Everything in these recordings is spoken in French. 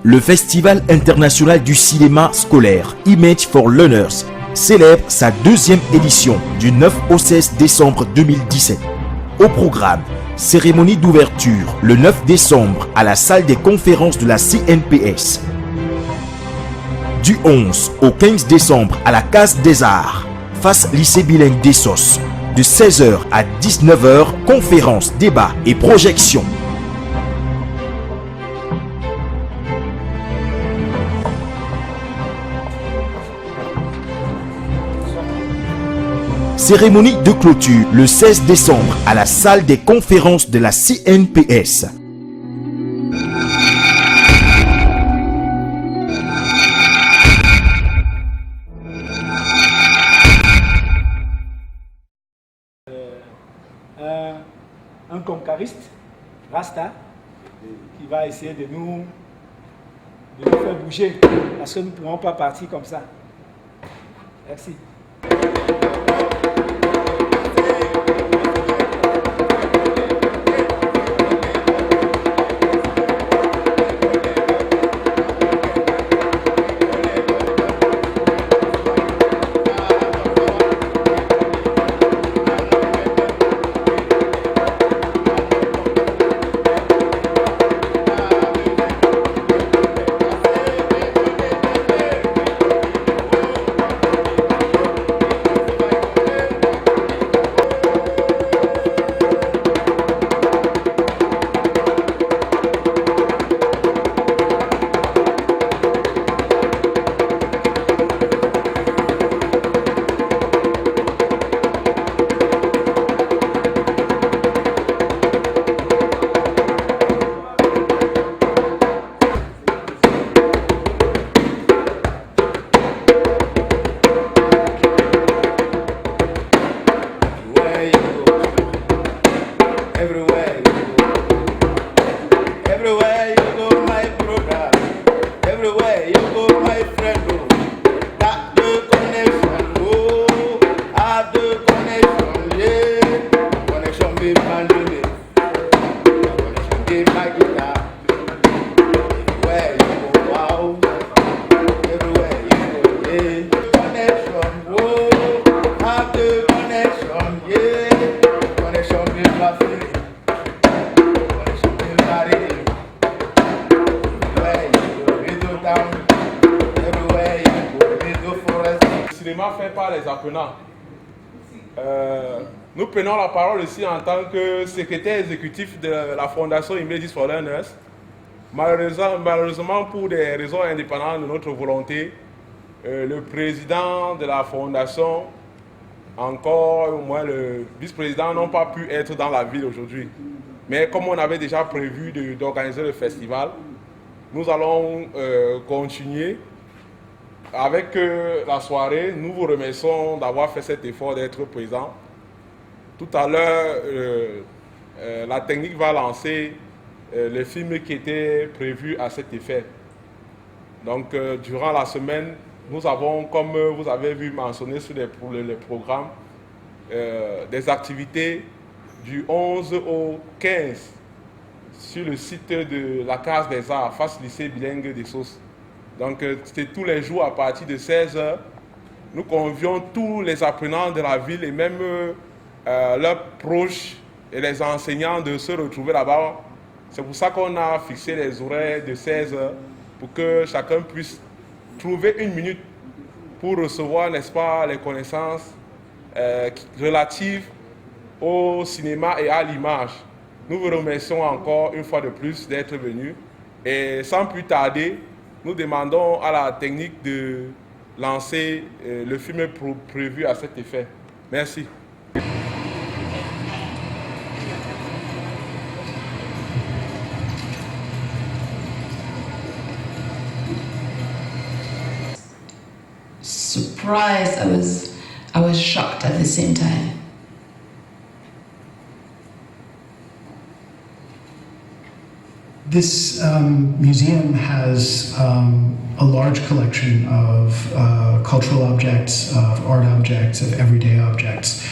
Le Festival international du cinéma scolaire Image for Learners célèbre sa deuxième édition du 9 au 16 décembre 2017. Au programme, cérémonie d'ouverture le 9 décembre à la salle des conférences de la CNPS. Du 11 au 15 décembre à la Case des Arts, face lycée bilingue d'Essos. De 16h à 19h, conférences, débats et projections. Cérémonie de clôture le 16 décembre à la salle des conférences de la CNPS. Un concariste, Rasta, qui va essayer de nous faire bouger, parce que nous ne pourrons pas partir comme ça. Merci. Le cinéma fait par les apprenants. Nous prenons la parole ici en tant que secrétaire exécutif de la fondation Images for Learners. Malheureusement, pour des raisons indépendantes de notre volonté, le président de la fondation, encore au moins le vice-président, n'ont pas pu être dans la ville aujourd'hui. Mais comme on avait déjà prévu d'organiser le festival, nous allons continuer avec la soirée. Nous vous remercions d'avoir fait cet effort d'être présent. Tout à l'heure, la technique va lancer le film qui était prévu à cet effet. Donc, durant la semaine, nous avons, comme vous avez vu mentionner sur les programmes, des activités du 11 au 15 sur le site de la Case des Arts, face lycée bilingue d'Essos. Donc, c'est tous les jours à partir de 16h. Nous convions tous les apprenants de la ville et même leurs proches et les enseignants de se retrouver là-bas. C'est pour ça qu'on a fixé les horaires de 16h pour que chacun puisse trouver une minute pour recevoir, n'est-ce pas, les connaissances relatives au cinéma et à l'image. Nous vous remercions encore une fois de plus d'être venus et sans plus tarder, nous demandons à la technique de lancer le film prévu à cet effet. Merci. Surprised, I was shocked at the same time. This museum has a large collection of cultural objects, of art objects, of everyday objects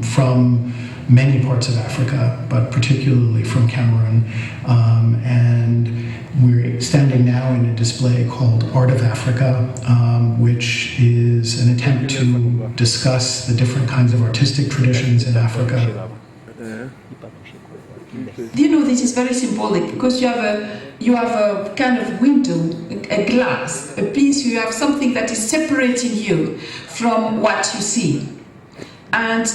from many parts of Africa, but particularly from Cameroon. And we're standing now in a display called Art of Africa, which is an attempt to discuss the different kinds of artistic traditions in Africa. You know, this is very symbolic because you have a kind of window, a glass, a piece. You have something that is separating you from what you see, and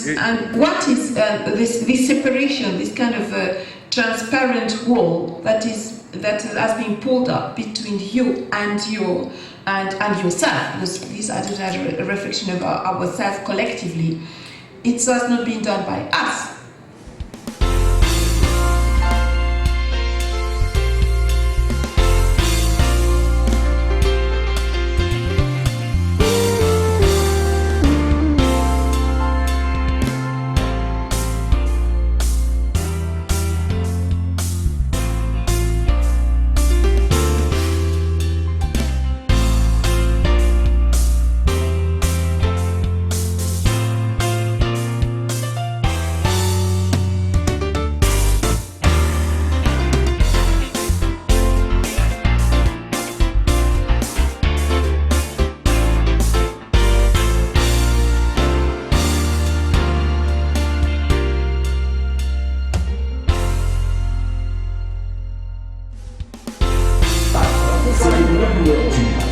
what is this separation? This kind of transparent wall that has been pulled up between you and yourself. Because this is a reflection of ourselves collectively. It has not been done by us.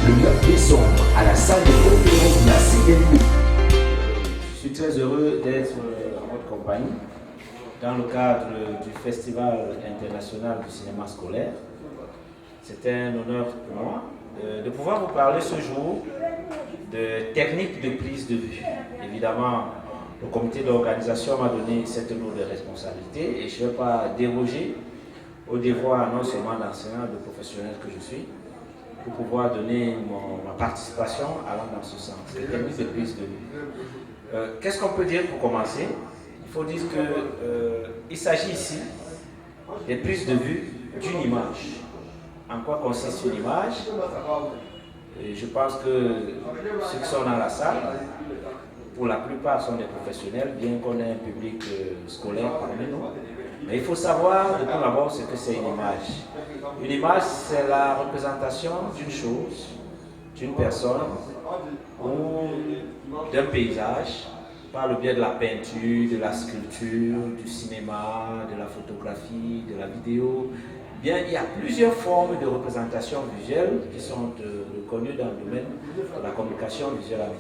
Le 9 décembre à la salle de conférence de la CNP. Je suis très heureux d'être en votre compagnie dans le cadre du Festival international du cinéma scolaire. C'est un honneur pour moi de pouvoir vous parler ce jour de techniques de prise de vue. Évidemment, le comité d'organisation m'a donné cette lourde responsabilité et je ne vais pas déroger au devoir non seulement d'enseignant, de professionnel que je suis, pour pouvoir donner ma participation allant dans ce sens. Les techniques de prise de vue. Qu'est-ce qu'on peut dire pour commencer? Il faut dire qu'il s'agit ici des prises de vue d'une image. En quoi consiste une image? Je pense que ceux qui sont dans la salle, pour la plupart sont des professionnels, bien qu'on ait un public scolaire parmi nous. Mais il faut savoir de tout d'abord ce que c'est une image. Une image, c'est la représentation d'une chose, d'une personne ou d'un paysage par le biais de la peinture, de la sculpture, du cinéma, de la photographie, de la vidéo. Bien, il y a plusieurs formes de représentation visuelle qui sont reconnues dans le domaine de la communication visuelle.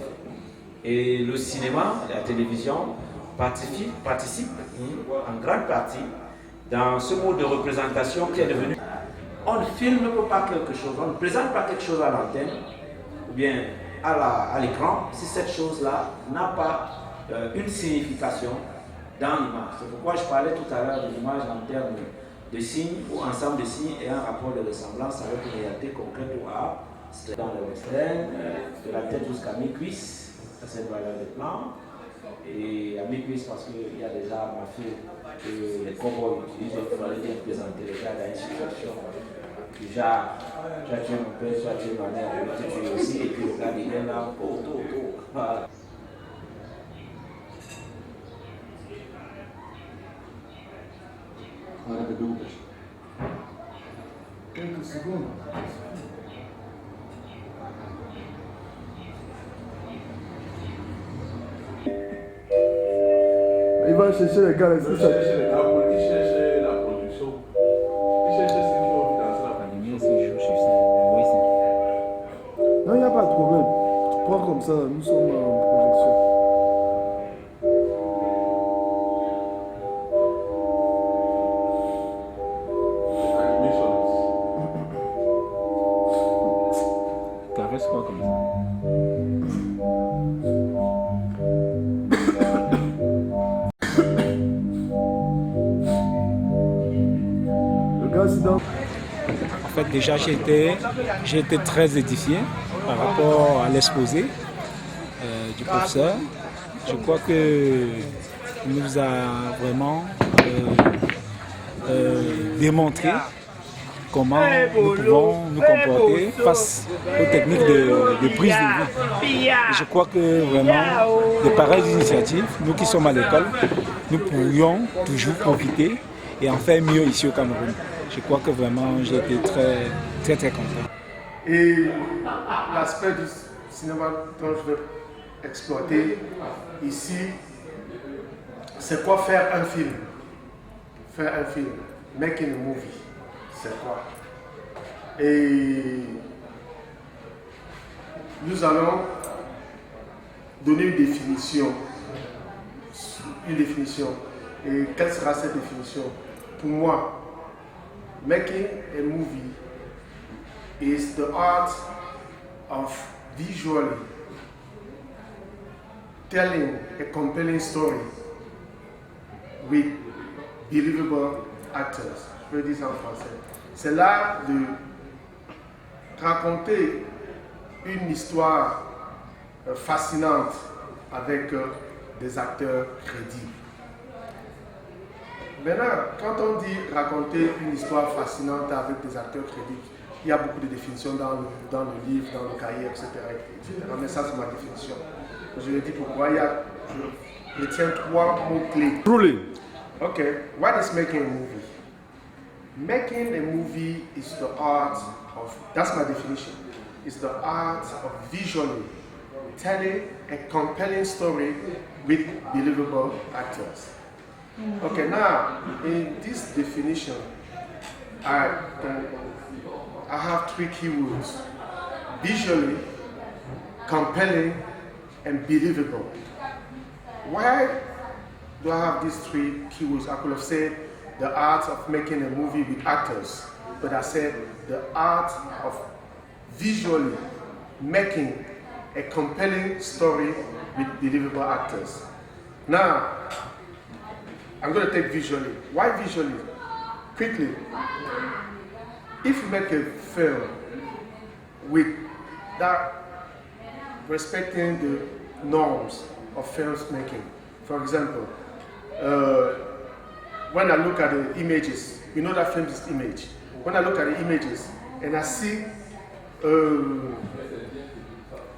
Et le cinéma, la télévision participe en grande partie dans ce mode de représentation qui est devenu. On ne filme pas quelque chose, on ne présente pas quelque chose à l'antenne ou bien à l'écran si cette chose-là n'a pas une signification dans l'image. C'est pourquoi je parlais tout à l'heure de l'image en termes de signes ou ensemble de signes et un rapport de ressemblance avec une réalité concrète ou à dans le western, de la tête jusqu'à mi-cuisse. Ça, c'est une valeur de plan. Et à mi-cuisse, parce qu'il y a des armes à feu que les cowboys utilisent, il fallait bien présenter les gars dans une situation. Déjà, tu as tué mon père, tu as tué ma mère, tu as tué aussi, et puis le gars il vient là, voilà. Quelques secondes. Il va chercher les gars, il chercher les gars, il cherche la production. Il cherche ce qu'il faut dans ça. Non, il n'y a pas de problème. Tu prends comme ça, nous sommes en projection. Caresse quoi comme ça? En fait, déjà, j'ai été très édifié par rapport à l'exposé du professeur. Je crois qu'il nous a vraiment démontré comment nous pouvons nous comporter face aux techniques de prise de vue. Et je crois que vraiment, de pareilles initiatives, nous qui sommes à l'école, nous pourrions toujours profiter et en faire mieux ici au Cameroun. je crois que vraiment j'ai été très content. Et l'aspect du cinéma dont je veux exploiter ici, c'est quoi faire un film? Faire un film, making a movie, c'est quoi? Et nous allons donner une définition. Et quelle sera cette définition? Pour moi, making a movie is the art of visually telling a compelling story with believable actors. Je peux dire ça en français. C'est l'art de raconter une histoire fascinante avec des acteurs crédibles. Maintenant, quand on dit raconter une histoire fascinante avec des acteurs crédibles, il y a beaucoup de définitions dans le livre, dans le cahier, etc. Mais ça, c'est ma définition. Je vais dire pourquoi. Je retiens 3 mots-clés. Truly. Okay, what is making a movie? Making a movie is the art of, that's my definition, it's the art of visually telling a compelling story with believable actors. Okay, now, in this definition, I have 3 keywords: visually, compelling, and believable. Why do I have these 3 keywords? I could have said the art of making a movie with actors, but I said the art of visually making a compelling story with believable actors. Now, I'm going to take visually. Why visually? Quickly. If you make a film with that respecting the norms of filmmaking, for example, when I look at the images, you know that film is image. When I look at the images and I see,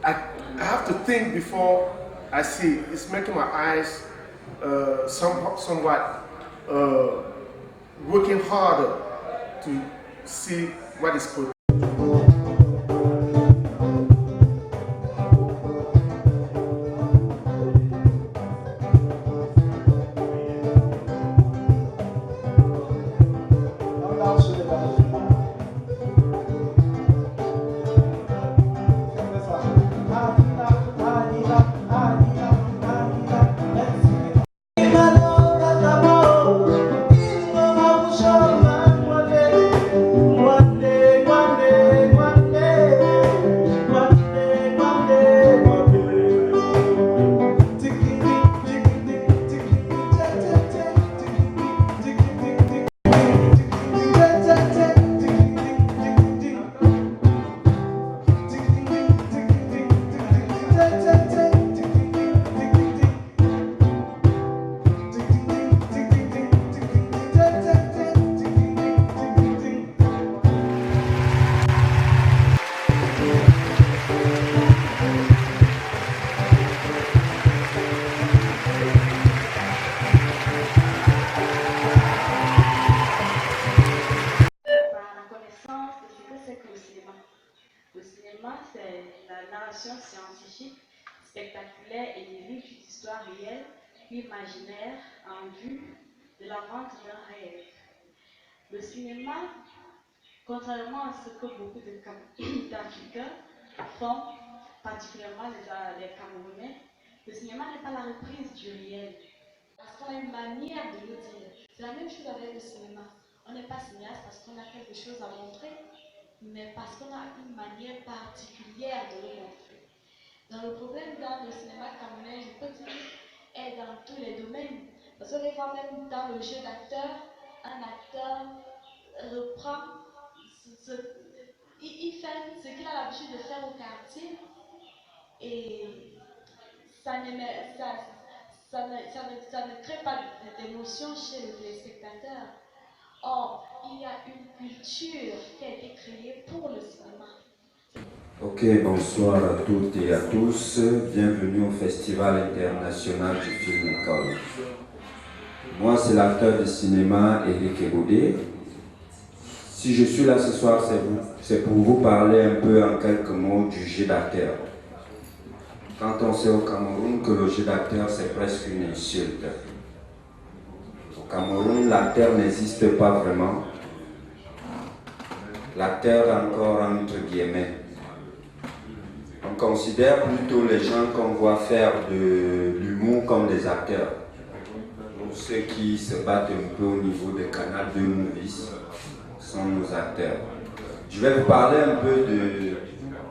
I have to think before I see. It's making my eyes somewhat working harder to see what is put. Scientifique, spectaculaire et des livres d'histoire réelle, imaginaire en vue de la vente d'un rêve. Le cinéma, contrairement à ce que beaucoup d'Africains font, particulièrement les Camerounais, le cinéma n'est pas la reprise du réel. Parce qu'on a une manière de le dire. C'est la même chose avec le cinéma. On n'est pas cinéaste parce qu'on a quelque chose à montrer, mais parce qu'on a une manière particulière de le montrer. Dans le problème dans le cinéma camerounais, je peux dire, est dans tous les domaines. Parce qu'on voit même dans le jeu d'acteur, un acteur reprend, il fait ce qu'il a l'habitude de faire au quartier et ça ne crée pas d'émotion chez le téléspectateur. Or, il y a une culture qui a été créée pour le cinéma. Ok, bonsoir à toutes et à tous. Bienvenue au Festival international du film école. Moi, c'est l'acteur de cinéma Éric Eboudé. Si je suis là ce soir, c'est pour vous parler un peu en quelques mots du jeu d'acteur. Quand on sait au Cameroun que le jeu d'acteur, c'est presque une insulte. Au Cameroun, l'acteur n'existe pas vraiment. L'acteur encore entre guillemets. On considère plutôt les gens qu'on voit faire de l'humour comme des acteurs. Pour ceux qui se battent un peu au niveau de Canal 2 Movies sont nos acteurs. Je vais vous parler un peu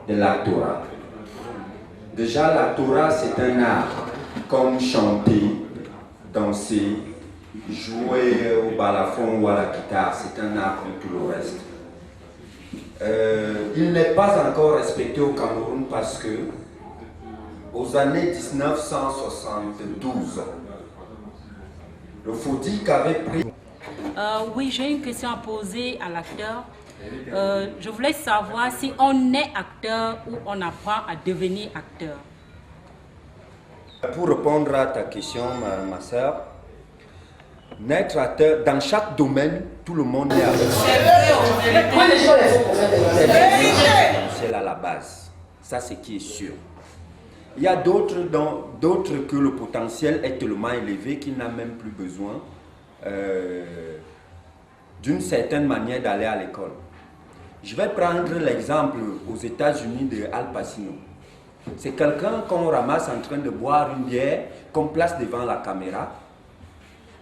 de l'actorat. Déjà, l'actorat, c'est un art, comme chanter, danser, jouer au balafon ou à la guitare, c'est un art comme tout le reste. Il n'est pas encore respecté au Cameroun parce que, aux années 1972, le FODIC avait pris... Oui, j'ai une question à poser à l'acteur. Je voulais savoir si on est acteur ou on apprend à devenir acteur. Pour répondre à ta question, ma soeur, naître acteur, dans chaque domaine, tout le monde est acteur. C'est à la base. Ça, c'est qui est sûr. Il y a d'autres que le potentiel est tellement élevé qu'il n'a même plus besoin d'une certaine manière d'aller à l'école. Je vais prendre l'exemple aux États-Unis de Al Pacino. C'est quelqu'un qu'on ramasse en train de boire une bière, qu'on place devant la caméra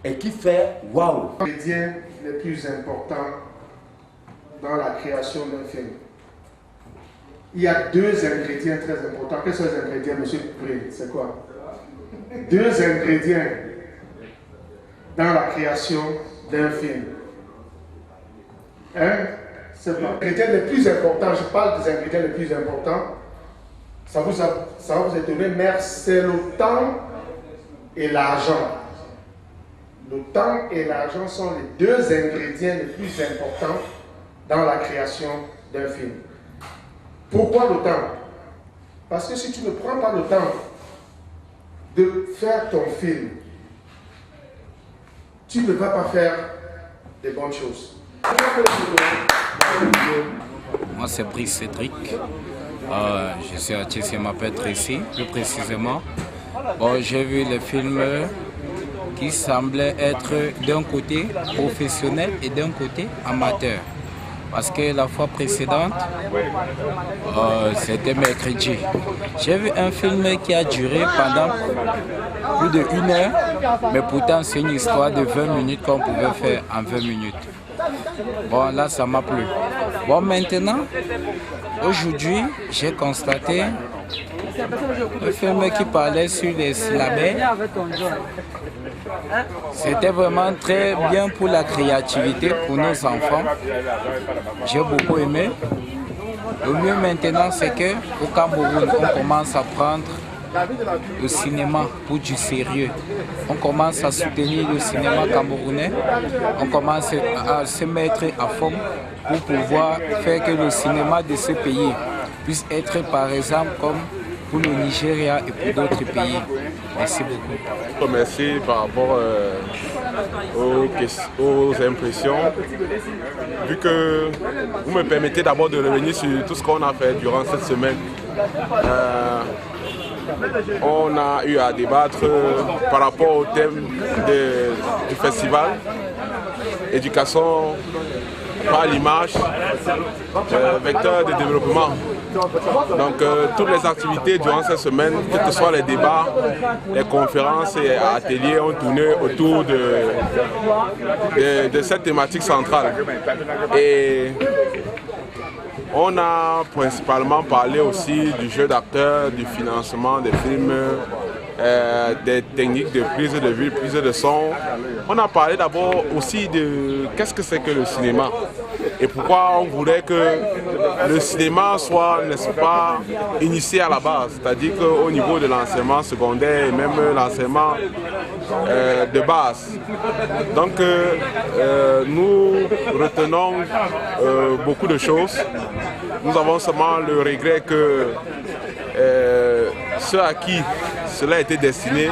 et qui fait waouh. L'ingrédient le plus important dans la création d'un film. Il y a deux ingrédients très importants. Quels sont les ingrédients, monsieur Pré? C'est quoi? Deux ingrédients dans la création d'un film. Hein? C'est les ingrédients les plus importants. Je parle des ingrédients les plus importants. Ça va vous étonner, mais c'est le temps et l'argent. Le temps et l'argent sont les deux ingrédients les plus importants dans la création d'un film. Pourquoi le temps? Parce que si tu ne prends pas le temps de faire ton film, tu ne vas pas faire des bonnes choses. Moi, c'est Brice Cédric. Je suis artiste, je m'appelle Tracy, plus précisément. Bon, j'ai vu les films qui semblaient être d'un côté professionnel et d'un côté amateur. Parce que la fois précédente, c'était mercredi. J'ai vu un film qui a duré pendant plus de 1 heure, mais pourtant c'est une histoire de 20 minutes qu'on pouvait faire en 20 minutes. Bon, là, ça m'a plu. Bon, maintenant, aujourd'hui, j'ai constaté un film qui parlait sur les syllabaires. C'était vraiment très bien pour la créativité, pour nos enfants. J'ai beaucoup aimé. Le mieux maintenant, c'est qu'au Cameroun, on commence à prendre le cinéma pour du sérieux. On commence à soutenir le cinéma camerounais. On commence à se mettre à fond pour pouvoir faire que le cinéma de ce pays puisse être, par exemple, comme pour le Nigeria et pour d'autres pays. Merci beaucoup. Merci par rapport aux impressions. Vu que vous me permettez d'abord de revenir sur tout ce qu'on a fait durant cette semaine. On a eu à débattre par rapport au thème du festival, éducation par l'image, vecteur de développement. Donc toutes les activités durant cette semaine, que ce soit les débats, les conférences et ateliers ont tourné autour de cette thématique centrale. Et on a principalement parlé aussi du jeu d'acteur, du financement des films, des techniques de prise de vue, prise de son. On a parlé d'abord aussi de qu'est-ce que c'est que le cinéma et pourquoi on voulait que le cinéma soit, n'est-ce pas, initié à la base, c'est-à-dire qu'au niveau de l'enseignement secondaire et même l'enseignement de base. Donc nous retenons beaucoup de choses. Nous avons seulement le regret que ceux à qui cela a été destiné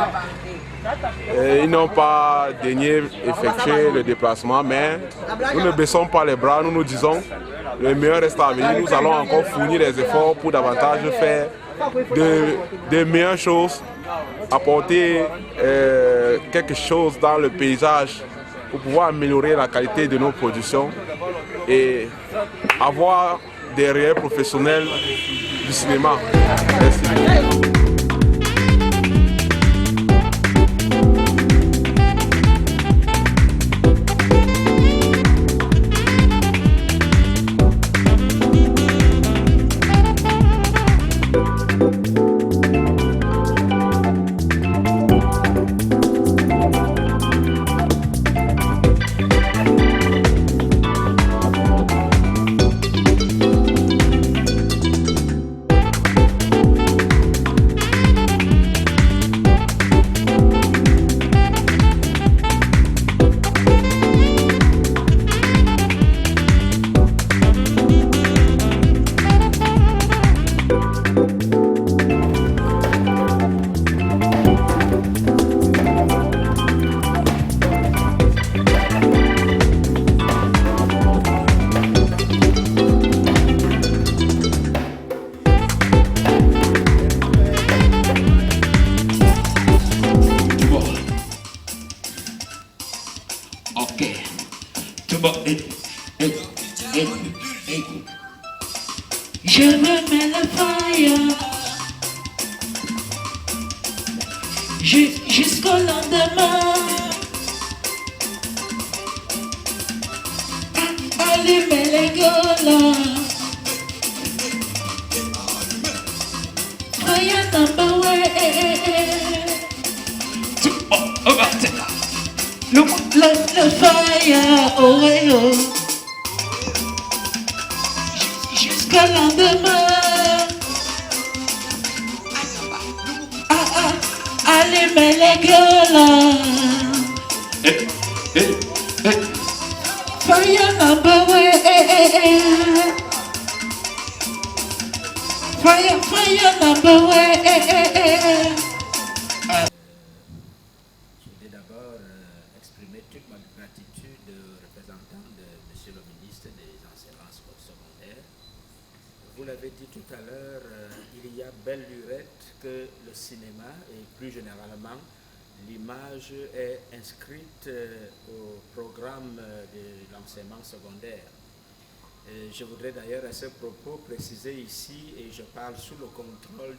Ils n'ont pas daigné effectuer le déplacement, mais nous ne baissons pas les bras, nous nous disons le meilleur reste à venir. Nous allons encore fournir des efforts pour davantage faire de meilleures choses, apporter quelque chose dans le paysage pour pouvoir améliorer la qualité de nos productions et avoir des réels professionnels du cinéma. Merci. Je me mets le fire jusqu'au lendemain. Allumez les golas. Fire number one. Le fire, oh ouais, oh. Jusqu'au lendemain. Allumez les golas. Fire number one. Fire number one. Je voulais d'abord exprimer toute ma gratitude au représentant de M. le ministre des Enseignements secondaires. Vous l'avez dit tout à l'heure, il y a belle lurette que le cinéma et plus généralement l'image est inscrite au programme de l'enseignement secondaire. Je voudrais d'ailleurs à ce propos préciser ici, et je parle sous le contrôle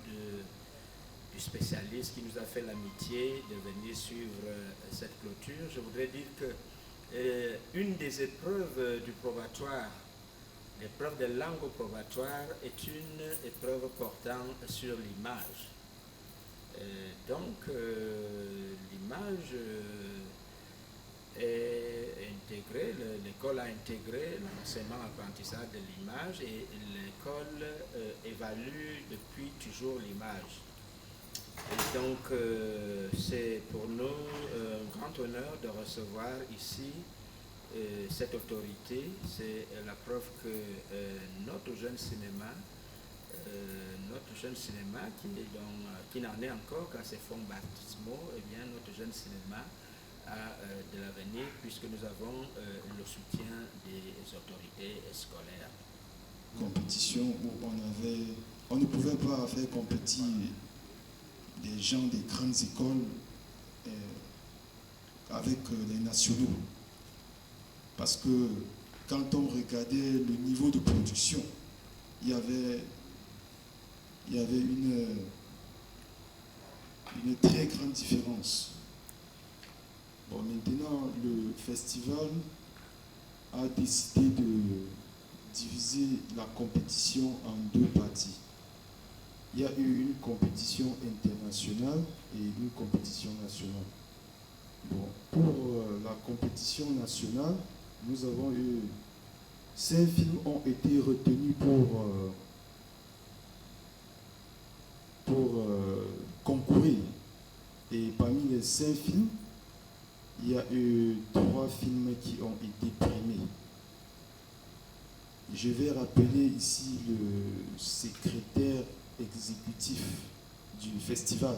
du spécialiste qui nous a fait l'amitié de venir suivre cette clôture, je voudrais dire que une des épreuves du probatoire, l'épreuve de langue au probatoire, est une épreuve portant sur l'image. Donc l'image est intégrée, l'école a intégré l'enseignement apprentissage de l'image et l'école évalue depuis toujours l'image. Et donc, c'est pour nous un grand honneur de recevoir ici cette autorité. C'est la preuve que notre jeune cinéma qui n'en est encore qu'à ses fonds baptismaux, eh bien, notre jeune cinéma a de l'avenir puisque nous avons le soutien des autorités scolaires. Compétition où on ne pouvait pas faire compétir des gens des grandes écoles avec les nationaux. Parce que quand on regardait le niveau de production, il y avait une très grande différence. Bon, maintenant, le festival a décidé de diviser la compétition en deux parties. Il y a eu une compétition internationale et une compétition nationale. Bon, pour la compétition nationale, nous avons eu 5 films ont été retenus pour concourir. Et parmi les 5 films, il y a eu 3 films qui ont été primés. Je vais rappeler ici le secrétaire exécutif du festival,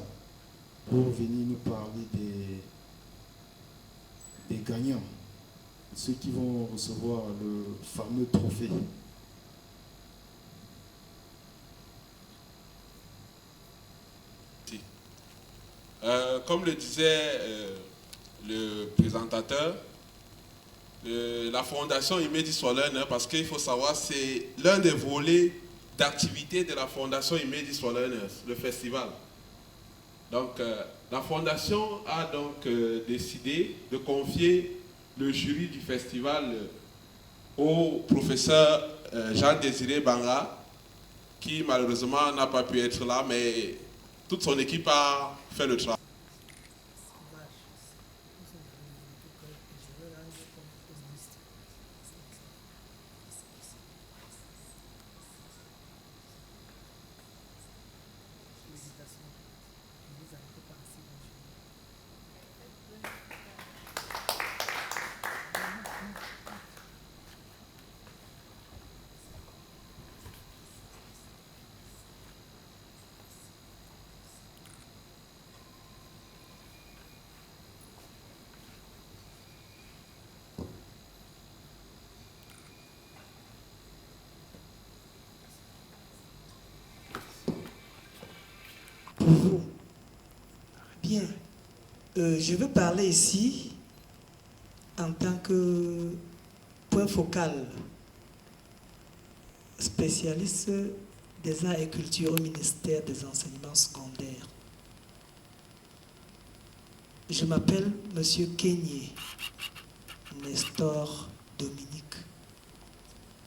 pour venir nous parler des gagnants, ceux qui vont recevoir le fameux trophée. Comme le disait le présentateur, la fondation Imedis for Learner, parce qu'il faut savoir, c'est l'un des volets d'activité de la fondation Imedis for Learners, le festival. Donc, la fondation a donc décidé de confier le jury du festival au professeur Jean-Désiré Banga, qui malheureusement n'a pas pu être là, mais toute son équipe a fait le travail. Bien, je veux parler ici en tant que point focal, spécialiste des arts et cultures au ministère des enseignements secondaires. Je m'appelle Monsieur Kenyé Nestor Dominique.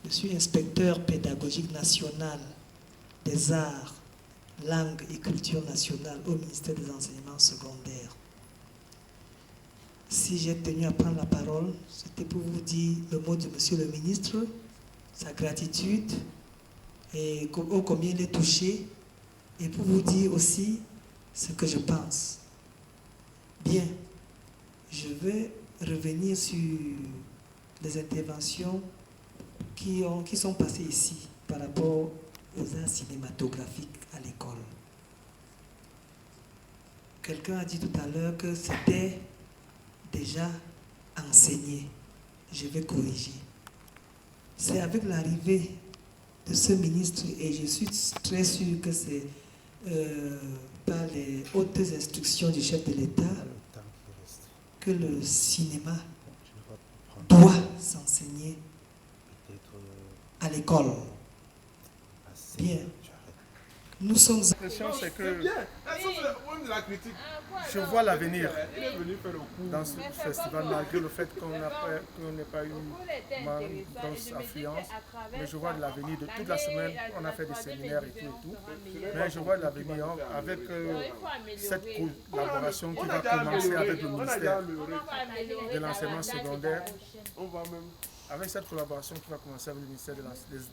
Je suis inspecteur pédagogique national des arts, langue et culture nationale au ministère des enseignements secondaires. Si j'ai tenu à prendre la parole, c'était pour vous dire le mot de Monsieur le ministre, sa gratitude et ô combien il est touché, et pour vous dire aussi ce que je pense. Bien, je vais revenir sur les interventions qui sont passées ici par rapport aux arts cinématographiques à l'école. Quelqu'un a dit tout à l'heure que c'était déjà enseigné. Je vais corriger. C'est avec l'arrivée de ce ministre, et je suis très sûr que c'est par les hautes instructions du chef de l'État, que le cinéma doit s'enseigner à l'école. Bien. Nous sommes... L'impression, c'est que je vois l'avenir dans ce festival, malgré le fait qu'on n'ait pas eu une grosse affluence. Mais je vois de l'avenir. De toute la semaine, on a fait des séminaires et tout. Mais je vois de l'avenir avec cette collaboration qui va commencer avec le ministère de l'enseignement secondaire. Avec cette collaboration qui va commencer avec le ministère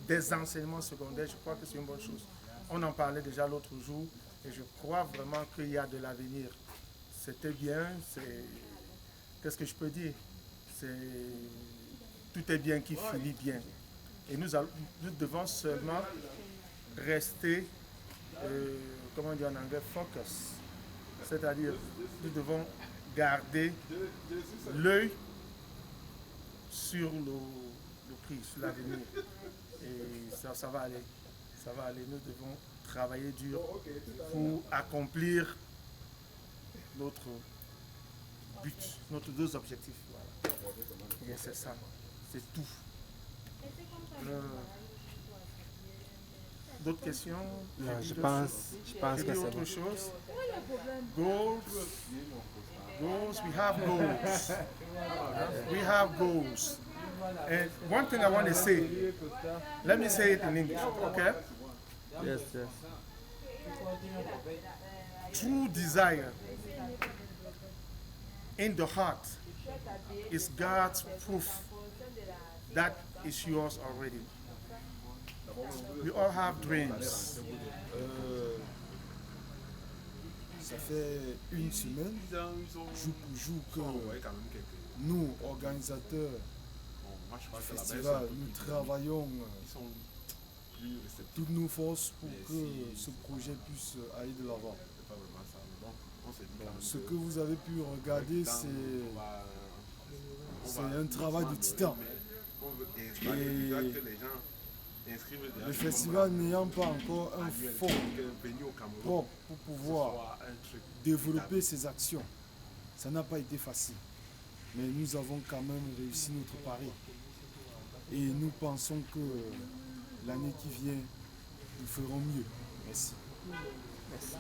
des enseignements secondaires, je crois que c'est une bonne chose. On en parlait déjà l'autre jour et je crois vraiment qu'il y a de l'avenir. C'était bien, qu'est-ce que je peux dire? Tout est bien qui finit bien. Et nous devons seulement rester, comment dire en anglais, focus. C'est-à-dire, nous devons garder l'œil sur le prix, sur l'avenir. Et ça va aller. Ça va aller. Nous devons travailler dur pour accomplir notre but, nos deux objectifs. Voilà. Et c'est ça. C'est tout. D'autres questions? Non, je pense que c'est autre chose. Goals. We have goals. We have goals. And one thing I want to say, let me say it in English, okay? Yes, yes. True desire in the heart is God's proof that is yours already. We all have dreams. Ça fait une semaine, jour pour jour, que nous, organisateurs du festival, nous travaillons toutes nos forces pour que ce projet puisse aller de l'avant. Ce que vous avez pu regarder, c'est un travail de titan. Et le festival n'ayant pas encore un fonds propre pour pouvoir développer ses actions, ça n'a pas été facile. Mais nous avons quand même réussi notre pari. Et nous pensons que l'année qui vient, nous ferons mieux. Merci. Merci.